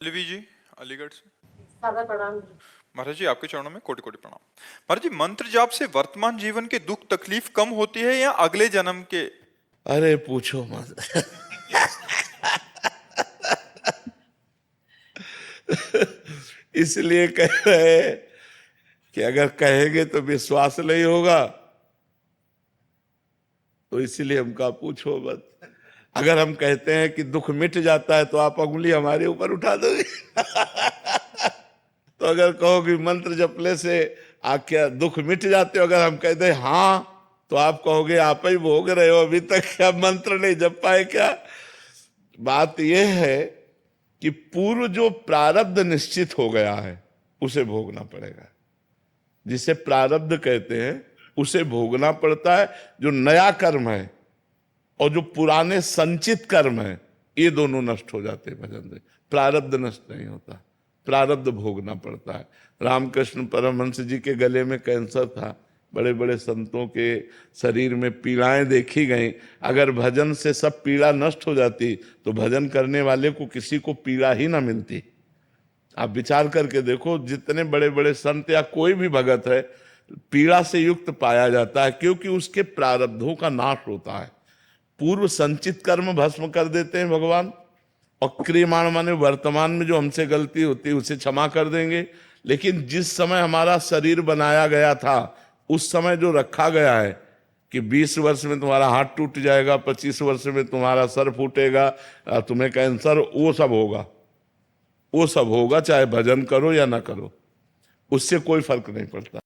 पल्लवी जी, अलीगढ़ से। सादा प्रणाम। महाराज जी, आपके चरणों में कोटि कोटि प्रणाम। महाराज जी, मंत्र जाप से वर्तमान जीवन के दुख तकलीफ कम होती है या अगले जन्म के? अरे पूछो मत। इसलिए कह रहे हैं कि अगर कहेंगे तो विश्वास नहीं होगा, तो इसलिए हम कहा पूछो मत। अगर हम कहते हैं कि दुख मिट जाता है तो आप उंगली हमारे ऊपर उठा दोगे। तो अगर कहो कि मंत्र जपने से क्या दुख मिट जाते हो, अगर हम कहते हैं हाँ, तो आप कहोगे आप ही भोग रहे हो, अभी तक क्या मंत्र नहीं जप पाए क्या? बात यह है कि पूर्व जो प्रारब्ध निश्चित हो गया है उसे भोगना पड़ेगा। जिसे प्रारब्ध कहते हैं उसे भोगना पड़ता है। जो नया कर्म है और जो पुराने संचित कर्म है, ये दोनों नष्ट हो जाते हैं भजन से। प्रारब्ध नष्ट नहीं होता, प्रारब्ध भोगना पड़ता है। रामकृष्ण परमहंस जी के गले में कैंसर था, बड़े बड़े संतों के शरीर में पीड़ाएं देखी गई। अगर भजन से सब पीड़ा नष्ट हो जाती तो भजन करने वाले को किसी को पीड़ा ही ना मिलती। आप विचार करके देखो, जितने बड़े बड़े संत या कोई भी भगत है, पीड़ा से युक्त पाया जाता है, क्योंकि उसके प्रारब्धों का नाश होता है। पूर्व संचित कर्म भस्म कर देते हैं भगवान, और क्रियमाण माने वर्तमान में जो हमसे गलती होती है उसे क्षमा कर देंगे। लेकिन जिस समय हमारा शरीर बनाया गया था, उस समय जो रखा गया है कि 20 वर्ष में तुम्हारा हाथ टूट जाएगा, 25 वर्ष में तुम्हारा सर फूटेगा, तुम्हें कैंसर, वो सब होगा, वो सब होगा, चाहे भजन करो या ना करो, उससे कोई फर्क नहीं पड़ता।